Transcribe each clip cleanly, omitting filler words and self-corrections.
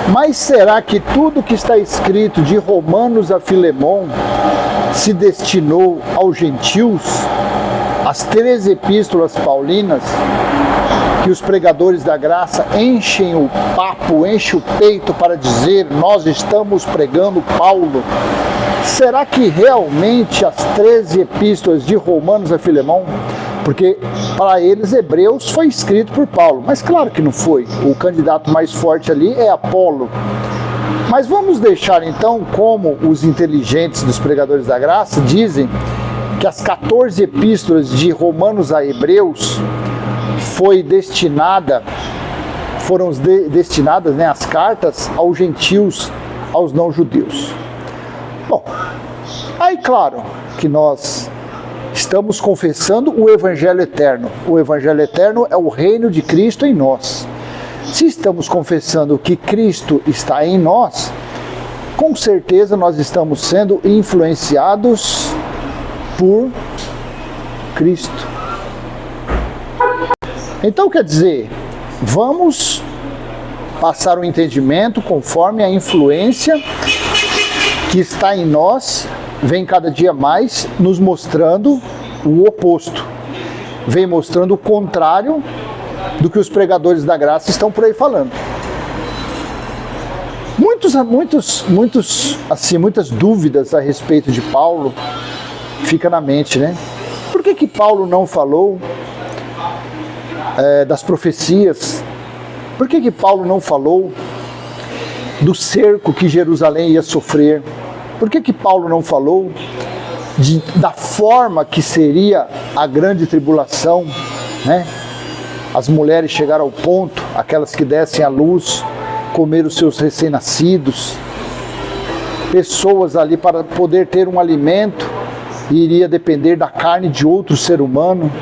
Mas será que tudo que está escrito de Romanos a Filemon se destinou aos gentios? As 13 epístolas paulinas, que os pregadores da graça enchem o papo, enchem o peito para dizer: nós estamos pregando Paulo. Será que realmente as 13 epístolas de Romanos a Filemon, porque para eles Hebreus foi escrito por Paulo, mas claro que não foi. O candidato mais forte ali é Apolo. Mas vamos deixar então, como os inteligentes dos pregadores da graça dizem, que as 14 epístolas de Romanos a Hebreus foram destinadas, né, as cartas aos gentios, aos não-judeus. Bom, aí claro que nós estamos confessando o Evangelho Eterno. O Evangelho Eterno é o reino de Cristo em nós. Se estamos confessando que Cristo está em nós, com certeza nós estamos sendo influenciados por Cristo. Então, quer dizer, vamos passar o entendimento conforme a influência que está em nós, vem cada dia mais nos mostrando o oposto, vem mostrando o contrário do que os pregadores da graça estão por aí falando. Muitas dúvidas a respeito de Paulo fica na mente, né? Por que Paulo não falou das profecias? Por que Paulo não falou do cerco que Jerusalém ia sofrer? Por que Paulo não falou da forma que seria a grande tribulação, né? As mulheres chegaram ao ponto, aquelas que dessem à luz, comer os seus recém-nascidos. Pessoas ali, para poder ter um alimento, iria depender da carne de outro ser humano.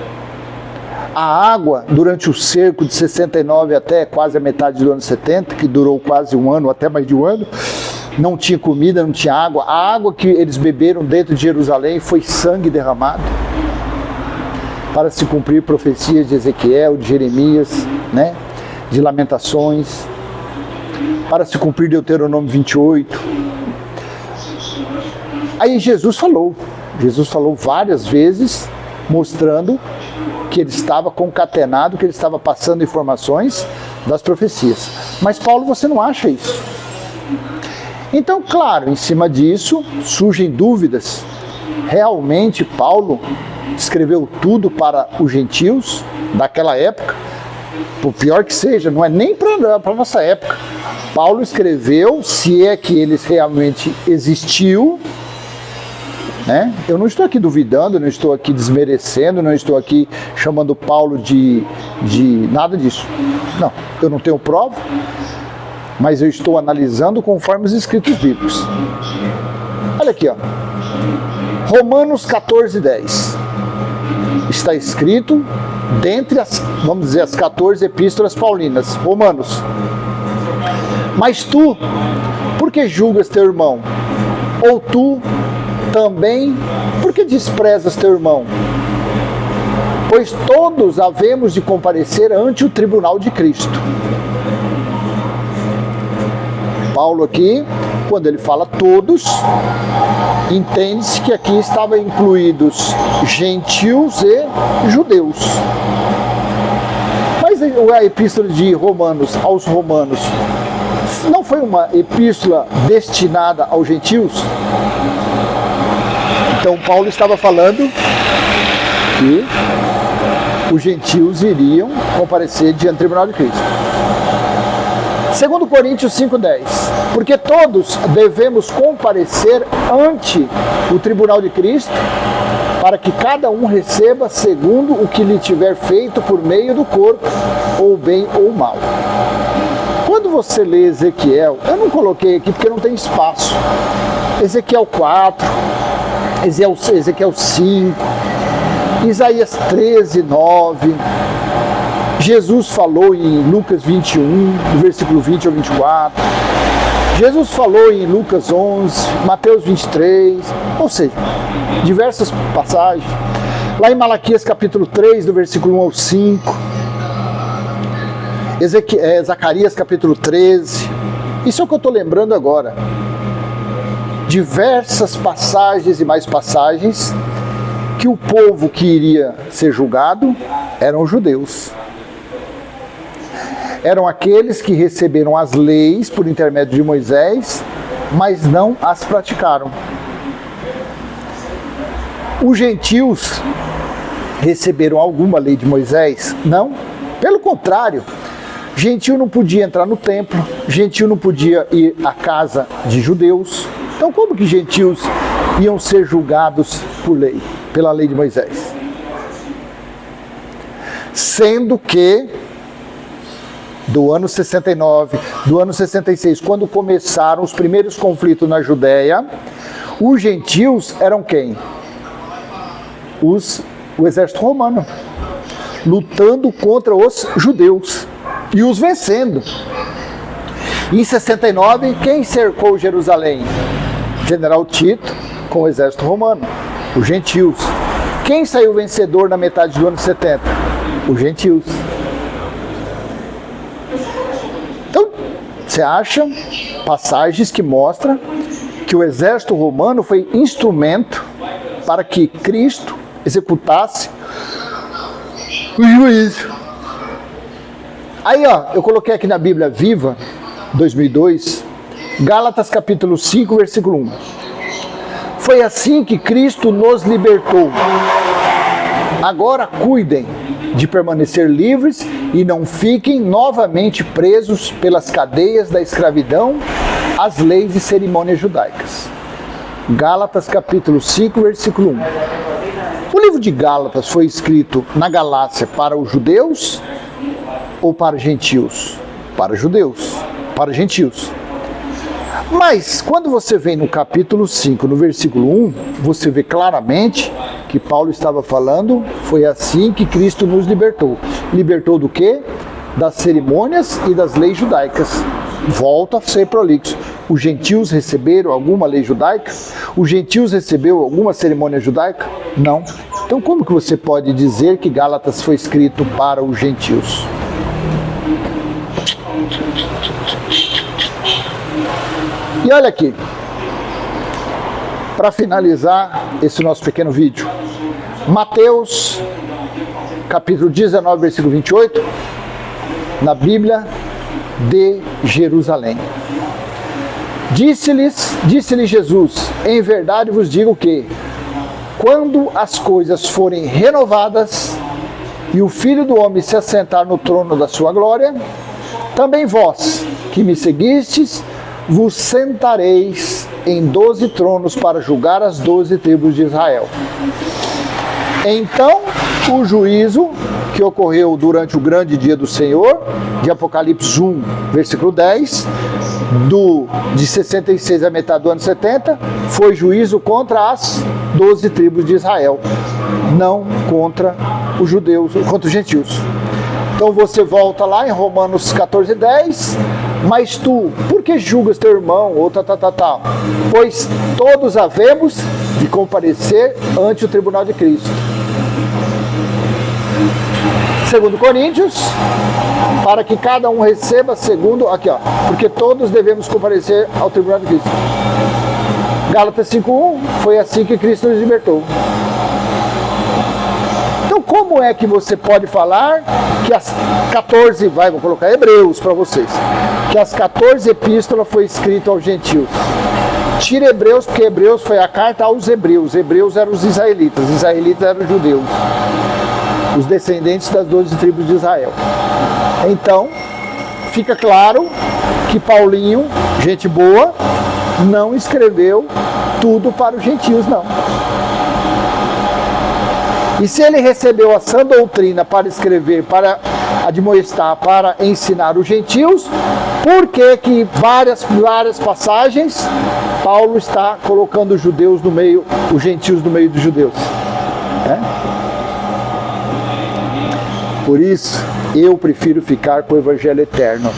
A água, durante o cerco de 69 até quase a metade do ano 70, que durou quase um ano, até mais de um ano, não tinha comida, não tinha água. A água que eles beberam dentro de Jerusalém foi sangue derramado, para se cumprir profecias de Ezequiel, de Jeremias, né? De Lamentações, para se cumprir Deuteronômio 28. Aí Jesus falou várias vezes, mostrando que ele estava concatenado, que ele estava passando informações das profecias. Mas Paulo, você não acha isso? Então, claro, em cima disso surgem dúvidas. Realmente Paulo escreveu tudo para os gentios daquela época? Por pior que seja, não é nem para a nossa época. Paulo escreveu, se é que ele realmente existiu, né? Eu não estou aqui duvidando, não estou aqui desmerecendo, não estou aqui chamando Paulo de nada disso. Não, eu não tenho prova, mas eu estou analisando conforme os escritos bíblicos. Olha aqui, ó. Romanos 14:10. Está escrito dentre as, vamos dizer, as 14 epístolas paulinas. Romanos. Mas tu, por que julgas teu irmão? Ou tu também, por que desprezas teu irmão? Pois todos havemos de comparecer ante o tribunal de Cristo. Paulo aqui, quando ele fala todos, entende-se que aqui estavam incluídos gentios e judeus. Mas a epístola de Romanos aos Romanos não foi uma epístola destinada aos gentios? Então Paulo estava falando que os gentios iriam comparecer diante do tribunal de Cristo. 2 Coríntios 5:10. Porque todos devemos comparecer ante o tribunal de Cristo, para que cada um receba segundo o que lhe tiver feito por meio do corpo, ou bem ou mal. Quando você lê Ezequiel, eu não coloquei aqui porque não tem espaço. Ezequiel 4, Ezequiel 5, Isaías 13:9. Jesus falou em Lucas 21, do versículo 20 ao 24. Jesus falou em Lucas 11, Mateus 23, ou seja, diversas passagens. Lá em Malaquias capítulo 3, do versículo 1 ao 5. Zacarias capítulo 13. Isso é o que eu estou lembrando agora. Diversas passagens e mais passagens que o povo que iria ser julgado eram os judeus. Eram aqueles que receberam as leis por intermédio de Moisés, mas não as praticaram. Os gentios receberam alguma lei de Moisés? Não. Pelo contrário, gentio não podia entrar no templo, gentio não podia ir à casa de judeus. Então como que gentios iam ser julgados por lei, pela lei de Moisés? Sendo que do ano 69, do ano 66, quando começaram os primeiros conflitos na Judéia, os gentios eram quem? O exército romano, lutando contra os judeus e os vencendo. Em 69, quem cercou Jerusalém? General Tito com o exército romano, os gentios. Quem saiu vencedor na metade do ano 70? Os gentios. Então, você acha passagens que mostram que o exército romano foi instrumento para que Cristo executasse o juízo. Aí, ó, eu coloquei aqui na Bíblia Viva, 2002, Gálatas capítulo 5, versículo 1. Foi assim que Cristo nos libertou. Agora cuidem de permanecer livres e não fiquem novamente presos pelas cadeias da escravidão às leis e cerimônias judaicas. Gálatas capítulo 5, versículo 1. O livro de Gálatas foi escrito na Galácia para os judeus ou para gentios? Para judeus, para gentios. Mas, quando você vem no capítulo 5, no versículo 1, você vê claramente que Paulo estava falando, foi assim que Cristo nos libertou. Libertou do quê? Das cerimônias e das leis judaicas. Volta a ser prolixo. Os gentios receberam alguma lei judaica? Os gentios receberam alguma cerimônia judaica? Não. Então, como que você pode dizer que Gálatas foi escrito para os gentios? E olha aqui, para finalizar esse nosso pequeno vídeo, Mateus, capítulo 19, versículo 28, na Bíblia de Jerusalém. Disse-lhe Jesus, em verdade vos digo que, quando as coisas forem renovadas e o Filho do Homem se assentar no trono da sua glória, também vós, que me seguistes, vos sentareis em 12 tronos para julgar as 12 tribos de Israel. Então, o juízo que ocorreu durante o grande dia do Senhor, de Apocalipse 1, versículo 10, de 66 a metade do ano 70, foi juízo contra as 12 tribos de Israel, não contra os judeus, contra os gentios. Então você volta lá em Romanos 14, 10, mas tu, por que julgas teu irmão? Ou tal. Pois todos havemos de comparecer ante o tribunal de Cristo. 2 Coríntios, para que cada um receba segundo, aqui ó, porque todos devemos comparecer ao tribunal de Cristo. Gálatas 5:1, foi assim que Cristo nos libertou. Então como é que você pode falar que as 14, vou colocar Hebreus para vocês, que as 14 epístolas foi escrito aos gentios? Tira Hebreus, porque Hebreus foi a carta aos hebreus. Hebreus eram os israelitas eram os judeus, os descendentes das 12 tribos de Israel. Então, fica claro que Paulinho, gente boa, não escreveu tudo para os gentios, não. E se ele recebeu a sã doutrina para escrever, para admoestar, para ensinar os gentios, por que que várias passagens Paulo está colocando os judeus no meio, os gentios no meio dos judeus? Por isso, eu prefiro ficar com o Evangelho Eterno.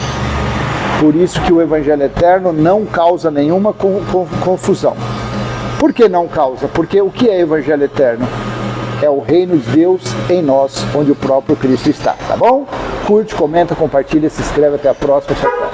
Por isso que o Evangelho Eterno não causa nenhuma confusão. Por que não causa? Porque o que é Evangelho Eterno? É o reino de Deus em nós, onde o próprio Cristo está, tá bom? Curte, comenta, compartilha, se inscreve, até a próxima, tchau, tchau.